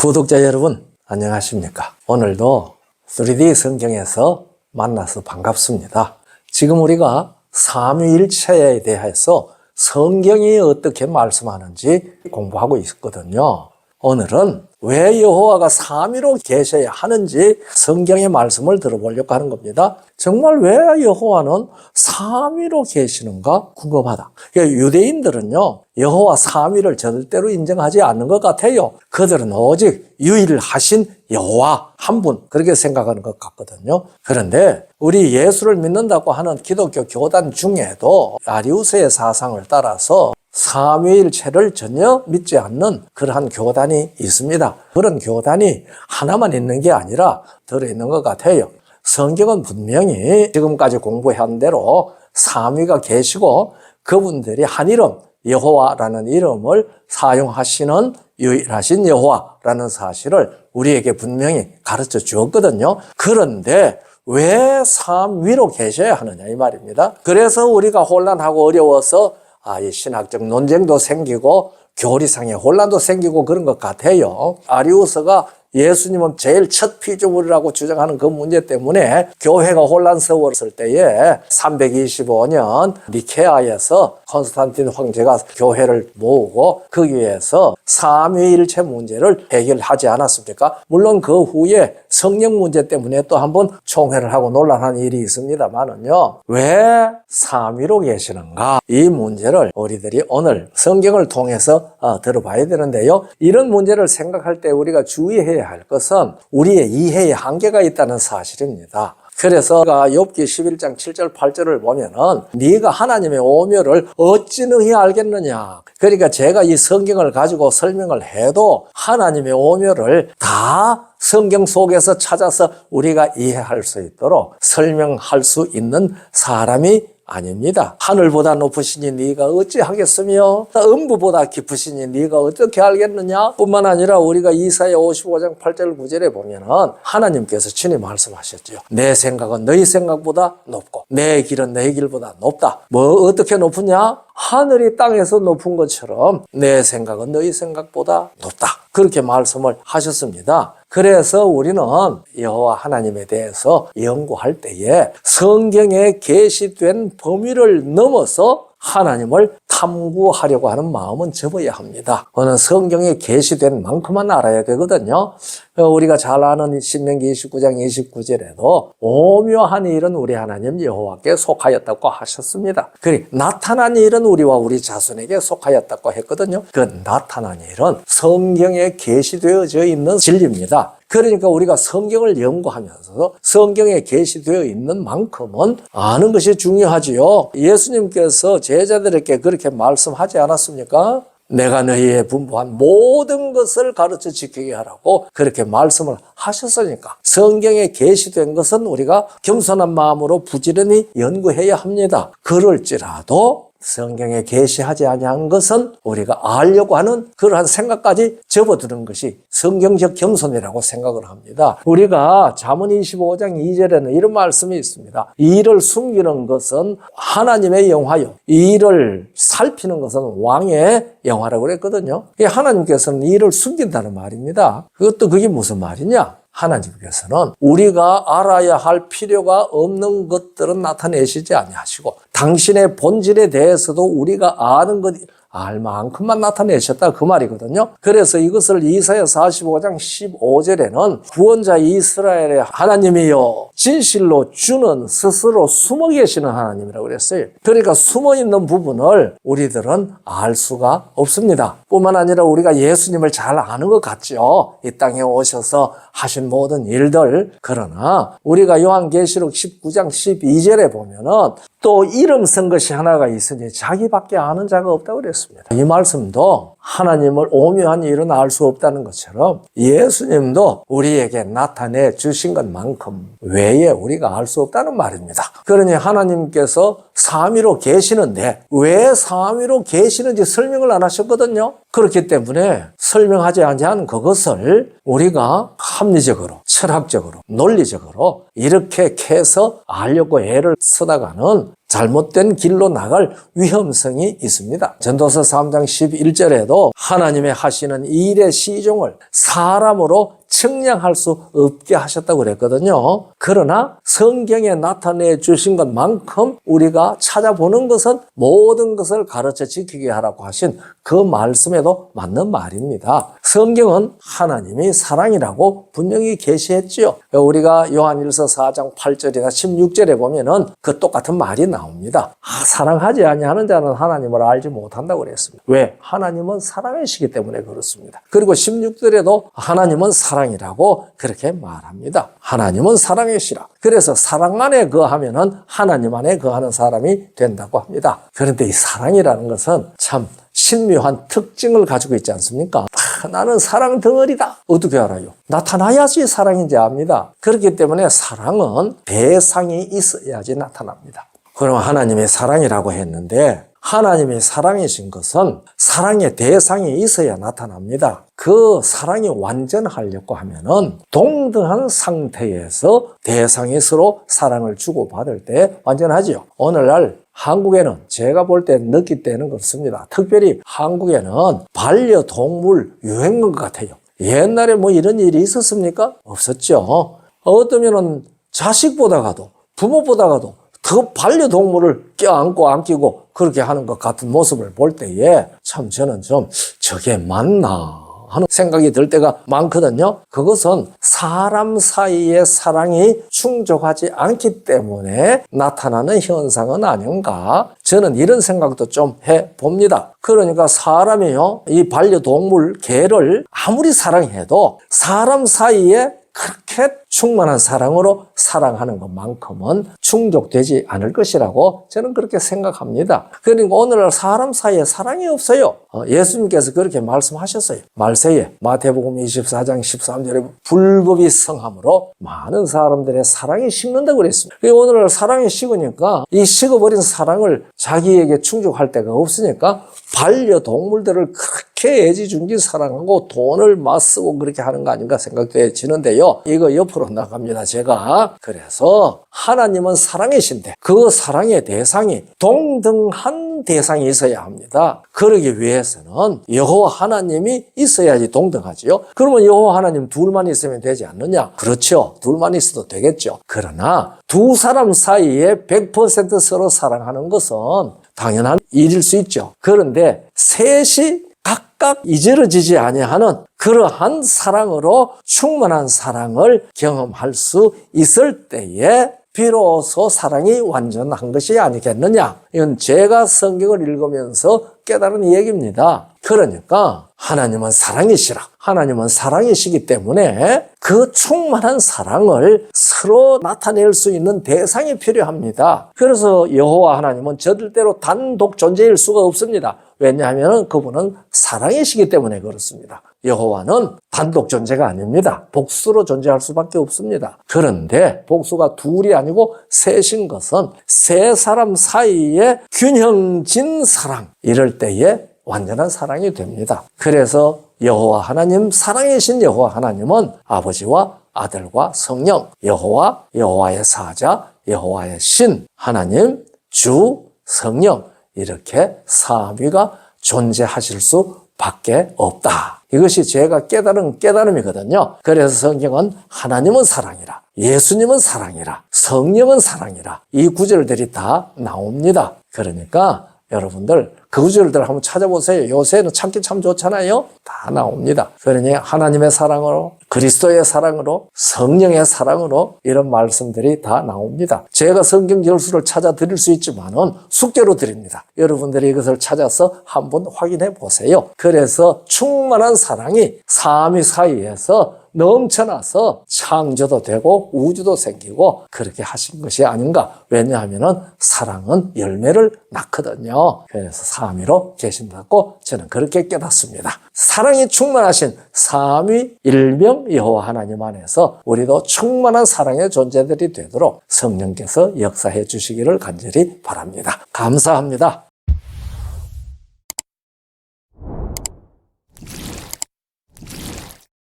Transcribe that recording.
구독자 여러분 안녕하십니까? 오늘도 3D 성경에서 만나서 반갑습니다. 지금 우리가 삼위일체에 대해서 성경이 어떻게 말씀하는지 공부하고 있거든요. 오늘은 왜 여호와가 삼위로 계셔야 하는지 성경의 말씀을 들어보려고 하는 겁니다. 정말 왜 여호와는 삼위로 계시는가 궁금하다. 유대인들은요, 여호와 삼위를 절대로 인정하지 않는 것 같아요. 그들은 오직 유일하신 여호와 한 분, 그렇게 생각하는 것 같거든요. 그런데 우리 예수를 믿는다고 하는 기독교 교단 중에도 아리우스의 사상을 따라서 삼위일체를 전혀 믿지 않는 그러한 교단이 있습니다. 그런 교단이 하나만 있는 게 아니라 들어있는 것 같아요. 성경은 분명히 지금까지 공부한 대로 삼위가 계시고 그분들이 한 이름, 여호와라는 이름을 사용하시는 유일하신 여호와라는 사실을 우리에게 분명히 가르쳐 주었거든요. 그런데 왜 삼위로 계셔야 하느냐 이 말입니다. 그래서 우리가 혼란하고 어려워서 이 신학적 논쟁도 생기고 교리상의 혼란도 생기고 그런 것 같아요. 아리우스가 예수님은 제일 첫 피조물이라고 주장하는 그 문제 때문에 교회가 혼란스러웠을 때에 325년 니케아에서 콘스탄틴 황제가 교회를 모으고 거기에서 삼위일체 문제를 해결하지 않았습니까? 물론 그 후에 성령 문제 때문에 또 한번 총회를 하고 논란한 일이 있습니다만은요. 왜 삼위로 계시는가? 이 문제를 우리들이 오늘 성경을 통해서 들어봐야 되는데요. 이런 문제를 생각할 때 우리가 주의해야 할 것은 우리의 이해에 한계가 있다는 사실입니다. 그래서 욥기 11장 7절 8절을 보면은 네가 하나님의 오묘를 어찌 능히 알겠느냐. 그러니까 제가 이 성경을 가지고 설명을 해도 하나님의 오묘를 다 성경 속에서 찾아서 우리가 이해할 수 있도록 설명할 수 있는 사람이 아닙니다. 하늘보다 높으시니 네가 어찌하겠으며 음부보다 깊으시니 네가 어떻게 알겠느냐. 뿐만 아니라 우리가 이사야 55장 8절 9절에 보면은 하나님께서 친히 말씀하셨죠. 내 생각은 너희 생각보다 높고 내 길은 너희 길보다 높다. 뭐 어떻게 높으냐? 하늘이 땅에서 높은 것처럼 내 생각은 너희 생각보다 높다. 그렇게 말씀을 하셨습니다. 그래서 우리는 여호와 하나님에 대해서 연구할 때에 성경에 계시된 범위를 넘어서 하나님을 탐구하려고 하는 마음은 접어야 합니다. 그거는 성경에 계시된 만큼만 알아야 되거든요. 우리가 잘 아는 신명기 29장 29절에도 오묘한 일은 우리 하나님 여호와께 속하였다고 하셨습니다. 그리고 나타난 일은 우리와 우리 자손에게 속하였다고 했거든요. 그 나타난 일은 성경에 계시되어져 있는 진리입니다. 그러니까 우리가 성경을 연구하면서 성경에 계시되어 있는 만큼은 아는 것이 중요하지요. 예수님께서 제자들에게 그렇게 말씀하지 않았습니까? 내가 너희에 분부한 모든 것을 가르쳐 지키게 하라고 그렇게 말씀을 하셨으니까 성경에 계시된 것은 우리가 겸손한 마음으로 부지런히 연구해야 합니다. 그럴지라도 성경에 계시하지 아니한 것은 우리가 알려고 하는 그러한 생각까지 접어드는 것이 성경적 겸손이라고 생각을 합니다. 우리가 잠언 25장 2절에는 이런 말씀이 있습니다. 이를 숨기는 것은 하나님의 영화요, 이를 살피는 것은 왕의 영화라고 그랬거든요. 하나님께서는 이를 숨긴다는 말입니다. 그게 무슨 말이냐? 하나님께서는 우리가 알아야 할 필요가 없는 것들은 나타내시지 아니하시고 당신의 본질에 대해서도 우리가 아는 것 알 만큼만 나타내셨다 그 말이거든요. 그래서 이것을 이사야 45장 15절에는 구원자 이스라엘의 하나님이요 진실로 주는 스스로 숨어 계시는 하나님이라고 그랬어요. 그러니까 숨어 있는 부분을 우리들은 알 수가 없습니다. 뿐만 아니라 우리가 예수님을 잘 아는 것 같죠. 이 땅에 오셔서 하신 모든 일들. 그러나 우리가 요한계시록 19장 12절에 보면은 또 이름 쓴 것이 하나가 있으니 자기밖에 아는 자가 없다고 그랬습니다. 이 말씀도 하나님을 오묘한 일은 알 수 없다는 것처럼 예수님도 우리에게 나타내 주신 것만큼 외에 우리가 알 수 없다는 말입니다. 그러니 하나님께서 삼위로 계시는데 왜 삼위로 계시는지 설명을 안 하셨거든요. 그렇기 때문에 설명하지 아니한 그것을 우리가 합리적으로, 철학적으로, 논리적으로 이렇게 캐서 알려고 애를 쓰다가는 잘못된 길로 나갈 위험성이 있습니다. 전도서 3장 11절에도 하나님의 하시는 일의 시종을 사람으로 측량할 수 없게 하셨다고 그랬거든요. 그러나 성경에 나타내 주신 것만큼 우리가 찾아보는 것은 모든 것을 가르쳐 지키게 하라고 하신 그 말씀에도 맞는 말입니다. 성경은 하나님이 사랑이라고 분명히 계시했지요. 우리가 요한일서 4장 8절이나 16절에 보면은 그 똑같은 말이 나옵니다. 사랑하지 아니하는 자는 하나님을 알지 못한다고 그랬습니다. 왜? 하나님은 사랑이시기 때문에 그렇습니다. 그리고 16절에도 하나님은 사랑이라고 그렇게 말합니다. 하나님은 사랑이시라. 그래서 사랑 안에 거하면은 하나님 안에 거하는 사람이 된다고 합니다. 그런데 이 사랑이라는 것은 참 신묘한 특징을 가지고 있지 않습니까? 나는 사랑 덩어리다. 어떻게 알아요? 나타나야지 사랑인지 압니다. 그렇기 때문에 사랑은 대상이 있어야지 나타납니다. 그럼 하나님의 사랑이라고 했는데 하나님의 사랑이신 것은 사랑의 대상이 있어야 나타납니다. 그 사랑이 완전하려고 하면은 동등한 상태에서 대상이 서로 사랑을 주고받을 때 완전하지요. 오늘날 한국에는 제가 볼 때 느낄 때는 그렇습니다. 특별히 한국에는 반려동물 유행인 것 같아요. 옛날에 뭐 이런 일이 있었습니까? 없었죠. 어떠면은 자식보다가도 부모보다가도 더 반려동물을 껴안고 안기고 그렇게 하는 것 같은 모습을 볼 때에 참 저는 좀 저게 맞나 하는 생각이 들 때가 많거든요. 그것은 사람 사이의 사랑이 충족하지 않기 때문에 나타나는 현상은 아닌가, 저는 이런 생각도 좀 해봅니다. 그러니까 사람이요, 이 반려동물 개를 아무리 사랑해도 사람 사이에 그렇게 충만한 사랑으로 사랑하는 것만큼은 충족되지 않을 것이라고 저는 그렇게 생각합니다. 그러니까 오늘날 사람 사이에 사랑이 없어요. 예수님께서 그렇게 말씀하셨어요. 말세에 마태복음 24장 13절에 불법이 성함으로 많은 사람들의 사랑이 식는다고 그랬습니다. 오늘날 사랑이 식으니까 이 식어버린 사랑을 자기에게 충족할 데가 없으니까 반려동물들을 그렇게 애지중지 사랑하고 돈을 맞쓰고 그렇게 하는 거 아닌가 생각되지는데요. 이거 옆으로 나갑니다. 제가 그래서 하나님은 사랑이신데 그 사랑의 대상이 동등한 대상이 있어야 합니다. 그러기 위해서는 여호와 하나님이 있어야지 동등하지요. 그러면 여호와 하나님 둘만 있으면 되지 않느냐? 그렇죠. 둘만 있어도 되겠죠. 그러나 두 사람 사이에 100% 서로 사랑하는 것은 당연한 일일 수 있죠. 그런데 셋이 각각 이저러지지 아니하는 그러한 사랑으로 충만한 사랑을 경험할 수 있을 때에 비로소 사랑이 완전한 것이 아니겠느냐. 이건 제가 성경을 읽으면서 깨달은 얘기입니다. 그러니까 하나님은 사랑이시라. 하나님은 사랑이시기 때문에 그 충만한 사랑을 서로 나타낼 수 있는 대상이 필요합니다. 그래서 여호와 하나님은 절대로 단독 존재일 수가 없습니다. 왜냐하면 그분은 사랑이시기 때문에 그렇습니다. 여호와는 단독 존재가 아닙니다. 복수로 존재할 수밖에 없습니다. 그런데 복수가 둘이 아니고 셋인 것은 세 사람 사이에 균형진 사랑, 이럴 때에 완전한 사랑이 됩니다. 그래서 여호와 하나님, 사랑이신 여호와 하나님은 아버지와 아들과 성령, 여호와, 여호와의 사자, 여호와의 신, 하나님, 주, 성령, 이렇게 삼위가 존재하실 수밖에 없다. 이것이 제가 깨달은 깨달음이거든요. 그래서 성경은 하나님은 사랑이라, 예수님은 사랑이라, 성령은 사랑이라, 이 구절들이 다 나옵니다. 그러니까 여러분들 그 구절들 한번 찾아보세요. 요새는 찾기 참 좋잖아요. 다 나옵니다. 그러니 하나님의 사랑으로, 그리스도의 사랑으로, 성령의 사랑으로 이런 말씀들이 다 나옵니다. 제가 성경 결수를 찾아 드릴 수 있지만은 숙제로 드립니다. 여러분들이 이것을 찾아서 한번 확인해 보세요. 그래서 충만한 사랑이 삼위 사이에서 넘쳐나서 창조도 되고 우주도 생기고 그렇게 하신 것이 아닌가. 왜냐하면 사랑은 열매를 낳거든요. 그래서 삼위로 계신다고 저는 그렇게 깨닫습니다. 사랑이 충만하신 삼위 일명 여호와 하나님 안에서 우리도 충만한 사랑의 존재들이 되도록 성령께서 역사해 주시기를 간절히 바랍니다. 감사합니다.